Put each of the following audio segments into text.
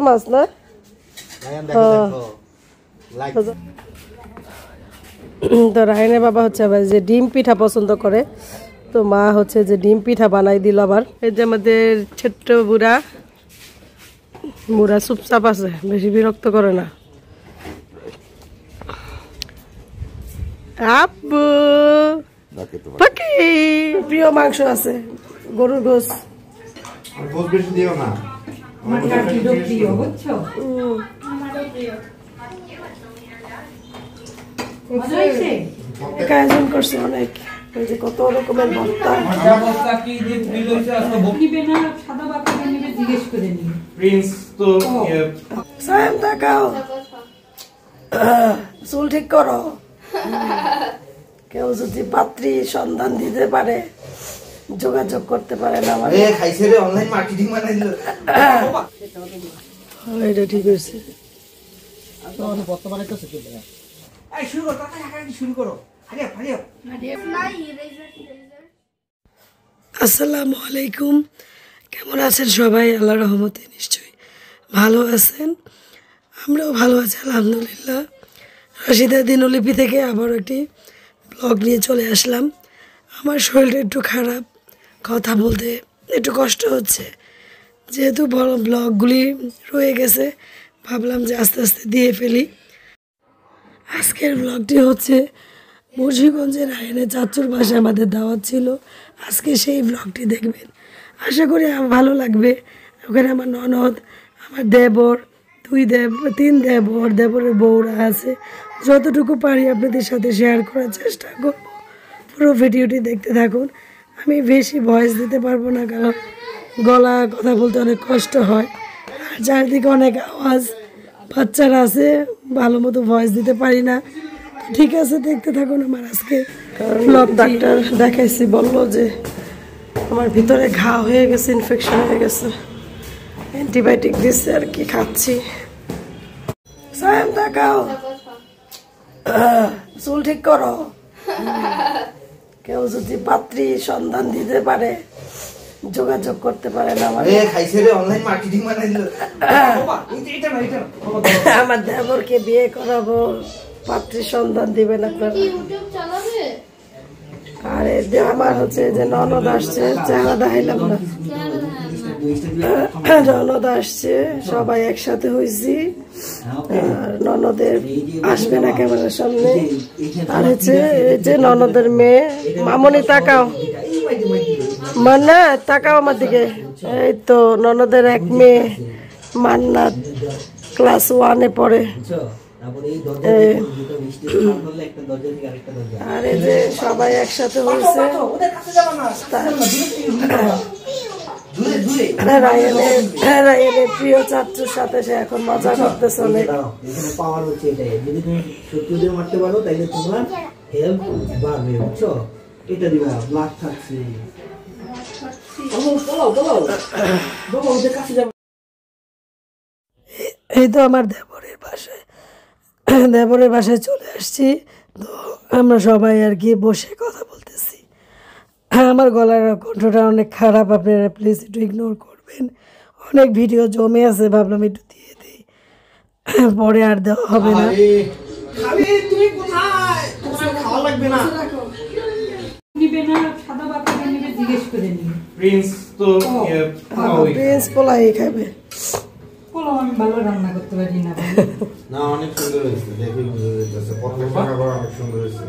মাছ না তো রায়নের বাবা হচ্ছে আবার যে ডিম পিঠা পছন্দ করে, তো মা হচ্ছে যে ডিম পিঠা বানাই দিল আবার। এই যে আমাদের ছোট্ট বুড়া চুপচাপ আছে, বেশি বিরক্ত করে না। আব্বু প্রিয় মাংস আছে, গরুর গোস। আয়োজন করছে অনেক, কত রকমের ভর্তা। চুল ঠিক করো, কেউ যদি পাত্রী সন্ধান দিতে পারে যোগাযোগ করতে পারে না। এটা ঠিক হয়েছে। আসসালামু আলাইকুম, কেমন আছেন সবাই? আল্লাহর রহমতে নিশ্চয়ই ভালো আছেন, আমরাও ভালো আছি আলহামদুলিল্লাহ। রাশিদা দিনলিপি থেকে আবার একটি ব্লগ নিয়ে চলে আসলাম। আমার শরীরটা একটু খারাপ, কথা বলতে একটু কষ্ট হচ্ছে, যেহেতু বড় ব্লগগুলি রয়ে গেছে ভাবলাম যে আস্তে আস্তে দিয়ে ফেলি। আজকের ব্লগটি হচ্ছে মুন্সিগঞ্জের রায়নের চাচুর বাসায় আমাদের দাওয়াত ছিল, আজকে সেই ব্লগটি দেখবেন, আশা করি ভালো লাগবে। ওখানে আমার ননদ, আমার দেবর, তিন দেবরের বউরা আছে। যতটুকু পারি আপনাদের সাথে শেয়ার করার চেষ্টা করব, পুরো ভিডিওটি দেখতে থাকুন। আমি বেশি ভয়েস দিতে পারবো না, কারণ গলা কথা বলতে অনেক কষ্ট হয়, আর চারদিকে অনেক আওয়াজ, বাচ্চারা আছে, ভালো মতো ভয়েস দিতে পারি না। ঠিক আছে, দেখতে থাকুন আমার আজকে ব্লগ। ডাক্তার দেখাইছি, বললো যে আমার ভিতরে ঘা হয়ে গেছে, ইনফেকশন হয়ে গেছে, অ্যান্টিবায়োটিক দিচ্ছে আর কি, খাচ্ছি। সায়েম দেখাও, চুল ঠিক করো, কেউ যদি পাত্রী সন্ধান দিতে পারে যোগাযোগ করতে পারে না। আমার দেবরকে বিয়ে করাবো, পাত্রী সন্ধান দিবেন আপনারা। আরে আমার হচ্ছে যে ননদ আসছে, চেহারা দেখাইলাম না, ননদ আসছে, সবাই একসাথে হয়েছি। আর ননদের আসবে না ক্যামেরার সামনে। আর হচ্ছে এই যে ননদের মেয়ে মামনি, তাকাও মান্না, তাকাও আমার দিকে। এই তো ননদের এক মেয়ে মান্নাত, ক্লাস 1-এ পড়ে। আর এই যে সবাই একসাথে হয়েছে। রায়ানের প্রিয় চাচুর সাথে সে এখন মজা করতেছে অনেক। এই তো আমার দেবরের বাসায় চলে আসছি, তো আমরা সবাই আর কি বসে কথা বলতেছি। আমার গলার কণ্ঠটা অনেক খারাপ, আপনারা প্লিজ একটু ইগনোর করবেন। অনেক ভিডিও জমে আছে, ভাবলাম একটু দিয়ে দিই, পরে আর দেওয়া হবে না। প্রিন্স পোলাই খাবে। ভালো রান্না করতে পারি না, না অনেক সুন্দর হয়েছে, দেখি অনেক সুন্দর হয়েছে।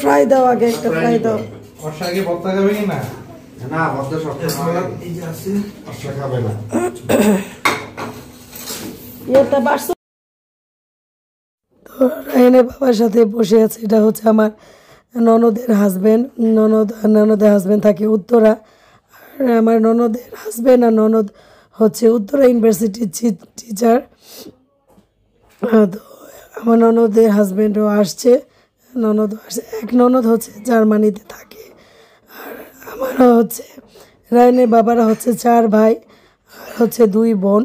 ফ্রাই দাও, আগে একটা ফ্রাই দাও। রায়নের বাবার সাথে বসে আছে, এটা হচ্ছে আমার ননদের হাজবেন্ড। ননদের হাজবেন্ড থাকে উত্তরা, আর আমার ননদের হাজবেন্ড আর ননদ হচ্ছে উত্তরা ইউনিভার্সিটির টিচার। তো আমার ননদের হাজবেন্ডও আসছে, এক ননদ হচ্ছে জার্মানিতে থাকে, আর আমারও হচ্ছে রায়নের বাবারা হচ্ছে 4 ভাই, আর হচ্ছে 2 বোন।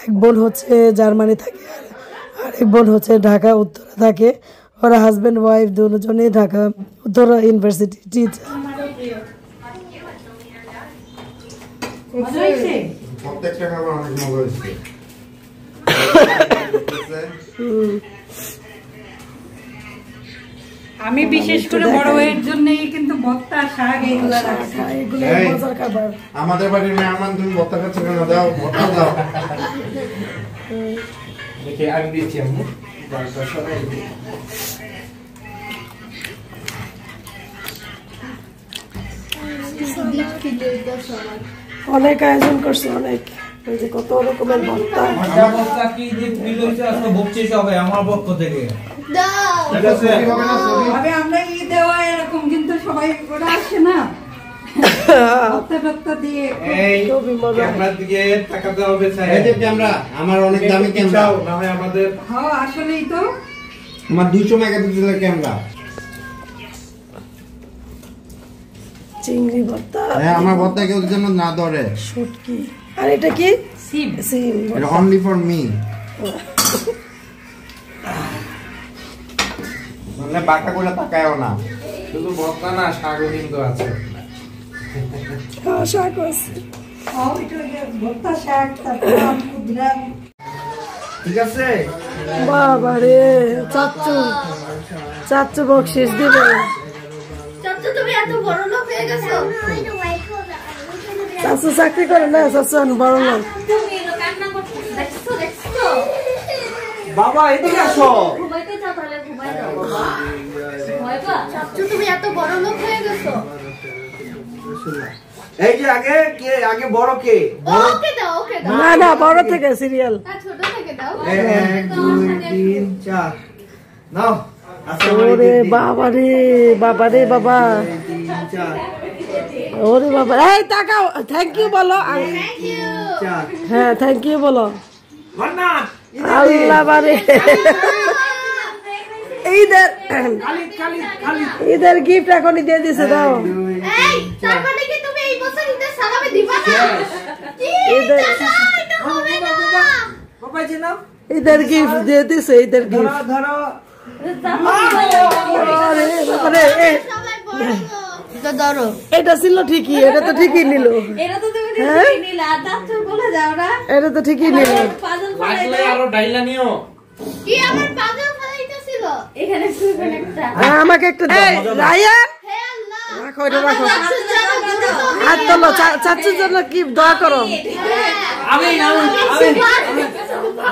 এক বোন হচ্ছে জার্মানি থাকে, আর এক বোন হচ্ছে ঢাকা উত্তরা থাকে। ওরা হাজব্যান্ড ওয়াইফ দুজনেই ঢাকা উত্তরা ইউনিভার্সিটি টিচার। প্রত্যেকটা খাবার অনেক মজা হয়েছে। আমি বিশেষ করে বড় ভাইয়ের জন্যই কিন্তু ভর্তা শাক এগুলো রাখছি। এগুলো মজার খাবার। আমাদের বাড়ির মেহমান, তুমি ভর্তা খাচ্ছ কেন? দাও ভর্তা দাও। দেখে আমি দিচ্ছি আম্মু। অনেক আয়োজন করছে, অনেক ওই যে কত রকমের ভর্তা। ভর্তা কি দিয়ে দিল হইছে আজকে বকছে সবাই আমার পক্ষ থেকে। ঠিক আছে, হবে না সবই? তবে আমরা ঈদে হয় এরকম, কিন্তু সবাই ওরা আসে না ভর্তা টর্তা দিয়ে। এই খুবই মজা। ক্যামেরার দিকে তাকাতে হবে স্যার। এই যে ক্যামেরা, আমার অনেক দামি ক্যামেরা। না হয় আমাদের হ্যাঁ আসলেই তো। আমার 200 মেগাপিক্সেলের ক্যামেরা। চিংড়ি ভর্তা, হ্যাঁ, আমার ভর্তা কেউ যেন না ধরে। শুটকি। আর এটা কি? সিম। সিম এটা অনলি ফর মি। মানে বাঁকা করে তাকায়ও না। শুধু ভর্তা না, শাকও কিন্তু আছে। শাক আছে। ভর্তা শাক, তারপর কুদরা। ঠিক আছে। বাবা রে, চাচ্চু চাচ্চু বকশিস দিবে। চাচু তুমি এত বড় লোক হয়ে গেছো। চাচ্চু চাকরি করে না, চাচ্চু বড় লোক। তুমি কান্না করছো, দেখছো দেখছো। বাবা এদিকে আসো। ঘুমাইতে যাও, তাহলে ঘুমাই যাও বাবা। ঘুমাইবা? চাচু তুমি এত বড় লোক হয়ে গেছো। এই যে আগে কে, আগে বড় কে? ওকে দাও, ওকে দাও। না না, বড় থেকে সিরিয়াল। না ছোট থেকে দাও। 1 2 3 4 নাও। ওরে বাবা রে, বাবা রে বাবা, 3 4 ওরে বাবা। এই তাকাও, থ্যাংক ইউ বলো। Thank you. 4 হ্যাঁ, থ্যাংক ইউ বলো। মান্নাত আল্লাহ বারে, ঈদের ঈদের গিফট এখনই দিয়ে দিছে। দাও এই তার মানে কি তুমি এই বছর ঈদের সালামে দিবা না? ঈদের এটা হবে না। বাবা যে নাও। ঈদের গিফট দিয়ে দিছে, ঈদের গিফট। ধরো আরে বাবারে, সবাই বড় লোক। এটা ধরো। এটা ছিল ঠিকই, এটা তো ঠিকই নিল। এটা তো তুমি হ্যাঁ? ঠিকই নিলা। চাচু বলে যাও না। এটা তো ঠিকই নিল। পাজল লাগলে ফলাইতে। আরো ডাইলা নিও। কি আমার পাজল ফলাইতেছিল? এখানে সুইবেন একটা। আমাকে একটু রায়ান হে আল্লাহ। রাখো, এটা রাখো। চাচুর জন্য গুরুত্ব হাত তোলো, চাচুর জন্য কি দোয়া করো। আমি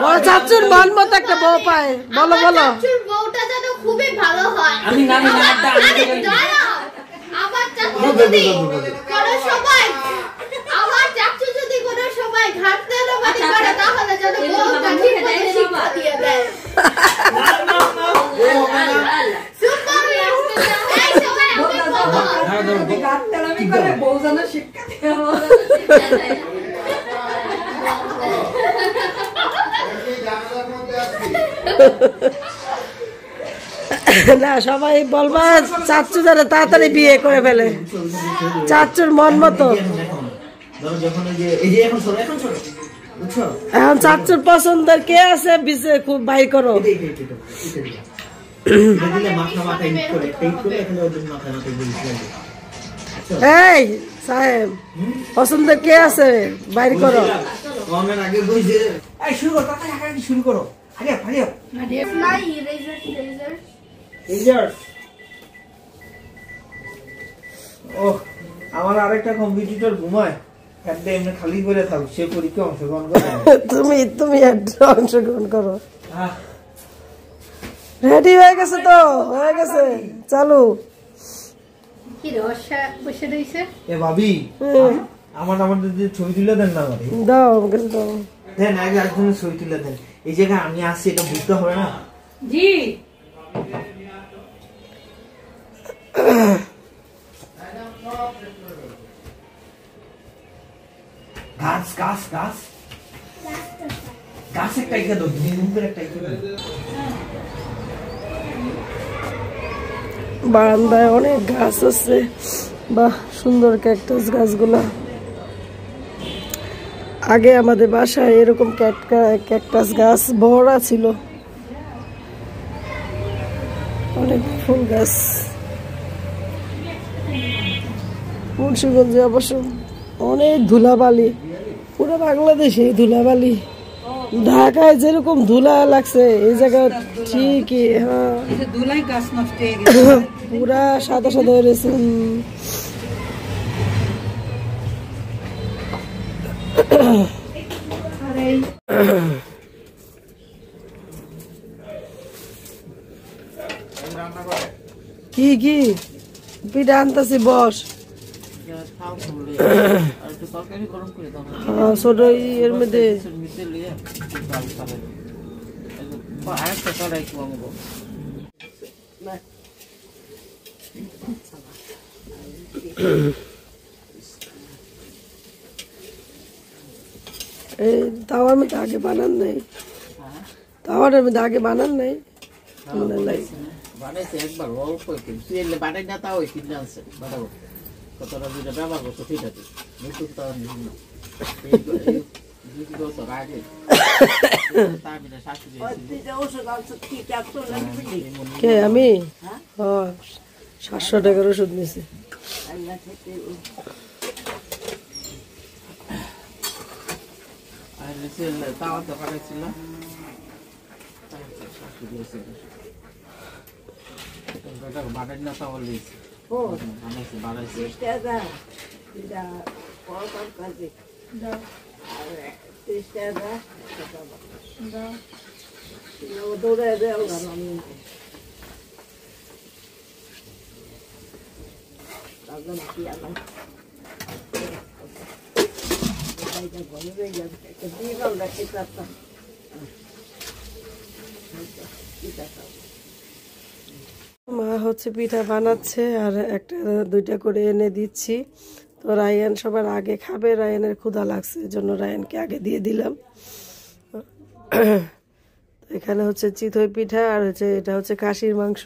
বড় চাচুর মন মতো একটা বউ পায়। বলো বলো। চাচুর বউটা যেন খুবই ভালো হয়। আমি নানি নামটা আরে দাঁড়াও। আমার চাচু যদি কোনো সময় ঘাট তেলো বাড়ি করে তাহলে যেন বউটা ঠিক মতো শিক্ষা দিয়ে দেয়। সুপার এই সময় আমি বলবো গাছ তেলামি করে বউ যেন শিক্ষা দিয়ে। না, সবাই বলবা চাচু যারা তাড়াতাড়ি বিয়ে করে ফেলে, চাচুর মন মতো। এখন চাচুর পছন্দের কে আছে বিচে খুব বাই করো। এই সাহেব, পছন্দের কে আছে বাইর করো। শুরু করো। নাই ইরেজার ওহ, আমার আরেকটা কম্পিটিটর ঘুমায়, একটা এমনি খালি করে থাক, সে পরীক্ষা অংশগ্রহণ করে। তুমি একটা অংশগ্রহণ করো। রেডি হয়ে গেছে তো, হয়ে গেছে, চালু। কি রহস্য বসে রইছে। এ ভাবি, আমাদের যে ছবি তুলে দেন না আমারে। দাও আমাকে দাও। দেন আগে একজনের ছবি তুলে দেন। এই জায়গায় আমি আসছি, এটা বুঝতে হবে না? জি গাছ গাছ গাছ গাছ একটা এঁকে দাও, দুপুর একটা এঁকে দাও। বারান্দায় অনেক গাছ আছে, বাহ সুন্দর ক্যাকটাস গাছগুলা। আগে আমাদের বাসায় এরকম ক্যাকটাস গাছ ভরা ছিল। অনেক ফুল গাছ। মুন্সিগঞ্জে অবশ্য অনেক ধুলাবালি, পুরো বাংলাদেশে ধুলাবালি। ঢাকায় যেরকম ধুলা লাগছে এই জায়গা ঠিকই, হ্যাঁ ধুলাই গাছ নষ্ট হয়ে গেছে। পুরা সাদা সাদা হয়ে গেছে। কি কি পিঠা আনতেছি, বস। হ্যাঁ, ছোট এর মধ্যে এই তাওয়ার মধ্যে আগে বানান নাই, তাওয়ার মধ্যে আগে বানান নাই। বানাইছে একবার অল্প কিন্তু এলে বানাই না, তাও কিনে আনছে বানাবো কতটা দুইটা ব্যবহার করতো সেটাতে নতুন তো আগে কে আমি 700 টাকার ওষুধ নিয়েছি। তাওয়া তো বানাইছিল বানাই না, তাওয়া লিয়েছে বানাইছে বানাইছে মা হচ্ছে পিঠা বানাচ্ছে আর একটা দুইটা করে এনে দিচ্ছি। তো রায়ান সবার আগে খাবে, রায়ানের ক্ষুধা লাগছে, এজন্য রায়ানকে আগে দিয়ে দিলাম। এখানে হচ্ছে চিতই পিঠা আর হচ্ছে এটা হচ্ছে খাসির মাংস,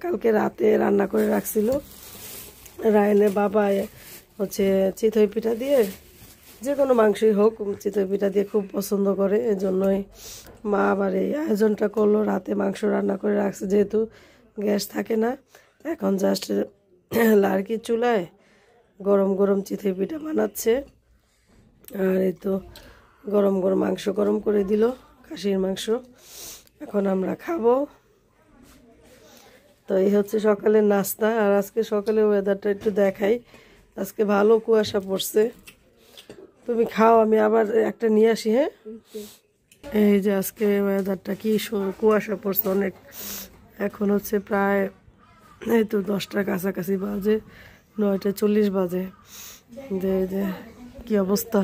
কালকে রাতে রান্না করে রাখছিল। রায়ানের বাবা হচ্ছে চিতই পিঠা দিয়ে, যে কোনো মাংসই হোক চিতই পিঠা দিয়ে খুব পছন্দ করে, এজন্যই মা আবার এই আয়োজনটা করলো। রাতে মাংস রান্না করে রাখছে, যেহেতু গ্যাস থাকে না, এখন জাস্ট লার্কি চুলায় গরম গরম চিতই পিঠা বানাচ্ছে। আর এই তো গরম গরম মাংস গরম করে দিল, খাসির মাংস, এখন আমরা খাবো। তো এই হচ্ছে সকালের নাস্তা। আর আজকে সকালে ওয়েদারটা একটু দেখাই, আজকে ভালো কুয়াশা পড়ছে। তুমি খাও, আমি আবার একটা নিয়ে আসি। হ্যাঁ, এই যে আজকে ওয়েদারটা কি কুয়াশা পড়ছে অনেক। এখন হচ্ছে প্রায় এই তো 10টার কাছাকাছি বাজে, 9:40 বাজে। যে কি অবস্থা,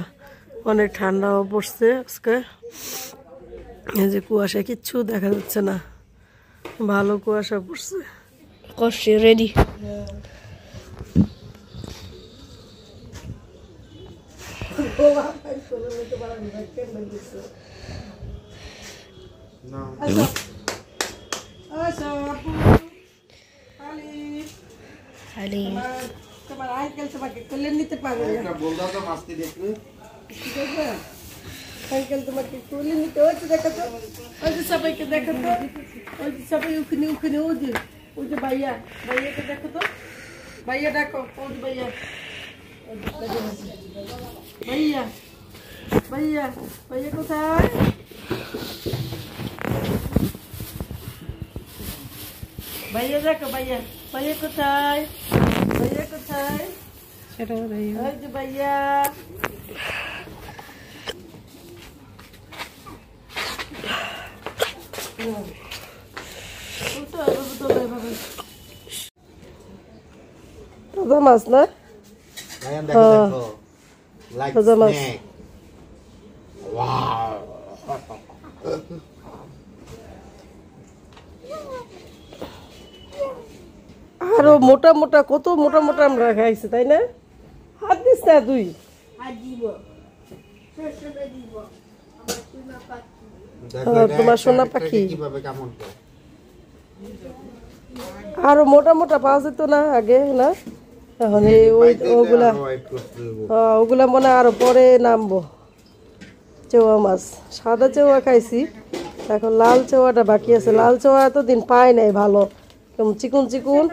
অনেক ঠান্ডাও পড়ছে আজকে। এই যে কুয়াশা কিচ্ছু দেখা যাচ্ছে না, ভালো কুয়াশা পড়ছে। কষে রেডি। তোমার আঙ্কেল তোমাকে কোলে নিতে পারবে না, বলদা তো মাস্তি দেখলে আঙ্কেল তোমাকে কোলে নিতে হচ্ছে। দেখো তো, ওই যে সবাইকে দেখো তো, ওই যে সবাই ওখানে ওখানে, ওই যে ভাইয়া, ভাইয়াকে দেখো তো, ভাইয়া ডাকো, ওই যে ভাইয়া, ভাইয়া ভাইয়া ভাইয়া কোথায়? ভাইয়া দেখো, ভাইয়া ভাইয়া কোথায়, ভাইয়া কোথায়? সেটা ওই যে ভাইয়া। তাজা মাছ না? তাজা মাছ। আরো মোটা মোটা, কত মোটা মোটা আমরা খাইছি, তাই না? হাত দিস না তুই। তোমার সোনা পাখি আরো মোটা মোটা পাওয়া যেত না আগে, না? এখন ওগুলা ওগুলা মনে আরো পরে নামবো। চেওয়া মাছ, সাদা চেওয়া খাইছি, এখন লাল চেওয়াটা বাকি আছে। লাল চেওয়া এতদিন পাই নাই ভালো, কেমন চিকুন চিকুন।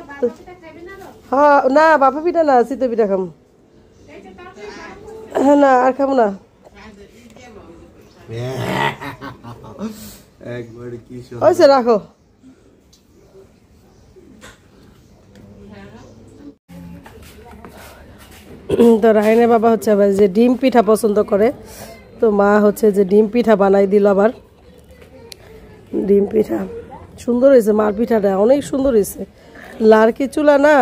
হ্যাঁ না বাপা পিঠা না, চিতই পিঠা খাম। হ্যাঁ না আর খাবো না। হয়েছে রাখো। তো রায়নের বাবা হচ্ছে আবার যে ডিম পিঠা পছন্দ করে, তো মা হচ্ছে যে ডিম পিঠা বানাই দিল। আবার ডিম পিঠা সুন্দর হয়েছে, মার পিঠাটা অনেক সুন্দর হয়েছে। লাড়কি চুলা না,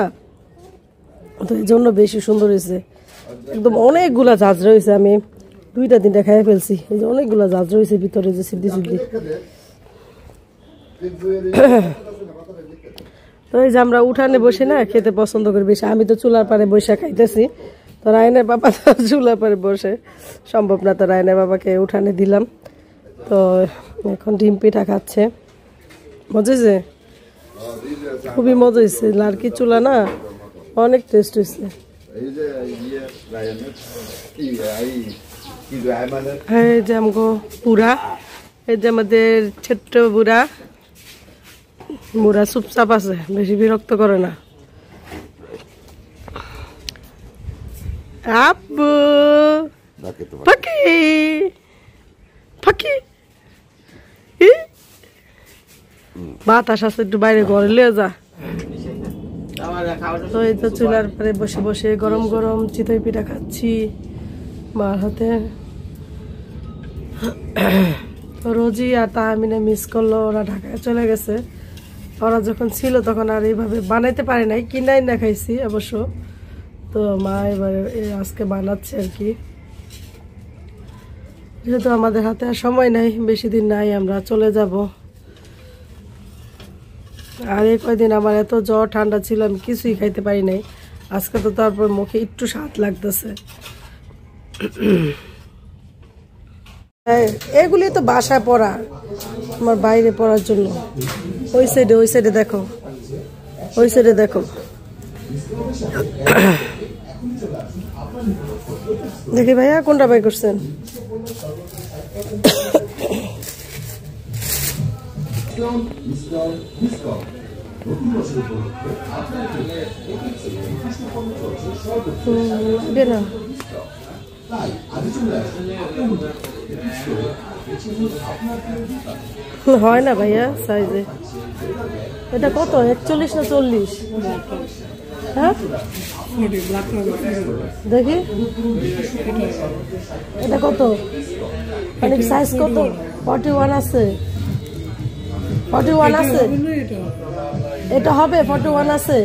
তো এই জন্য বেশি সুন্দর হয়েছে। একদম অনেকগুলা ঝাঁঝরা হয়েছে, আমি 2-3টা খাইয়ে ফেলছি। এই যে অনেকগুলা ঝাঁঝরা হয়েছে ভিতরে, যে সিদ্ধি সিদ্ধি। তো এই যে আমরা উঠানে বসে না খেতে পছন্দ করি বেশি। আমি তো চুলার পারে বসে খাইতেছি, তো রায়নের বাবা তো চুলার পারে বসে সম্ভব না, তো রায়নের বাবাকে উঠানে দিলাম। তো এখন ডিম পিঠা খাচ্ছে। মজা হয়েছে, খুবই মজা হয়েছে। লাড়কি চুলা না অনেক টেস্ট হয়েছে। এই যে আমগো বুড়া, এই যে আমাদের ছোট্ট বুড়া, বুড়া চুপচাপ আছে, বেশি বিরক্ত করে না। আব্বু ফাঁকি ফাঁকি বাতাস আছে, একটু বাইরে ঘরে লিয়ে যা। তো এই তো চুলার পরে বসে বসে গরম গরম চিতই পিঠা খাচ্ছি মার হাতে। তো রোজি আর তাহমিনে মিস করলো, ওরা ঢাকায় চলে গেছে। ওরা যখন ছিল তখন আর এইভাবে বানাইতে পারে নাই, কিনাই না খাইছি অবশ্য। তো মা এবার আজকে বানাচ্ছে আর কি, যেহেতু আমাদের হাতে আর সময় নাই, বেশি দিন নাই, আমরা চলে যাব। আর এই কয়দিন আমার এত জ্বর ঠান্ডা ছিল, আমি কিছুই খাইতে পারি নাই। আজকে তো তারপর মুখে একটু স্বাদ লাগতেছে। এগুলি তো বাসায় পড়া, আমার বাইরে পড়ার জন্য। ওই সাইডে দেখো, ওই সাইডে দেখো। দেখি ভাইয়া কোনটা বাই করছেন? হয় না ভাইয়া সাইজে। এটা কত, 41 না 40? হ্যাঁ দেখি এটা কত, অনেক সাইজ কত? 41 আছে, 41 আছে, এটা হবে 41 আছে।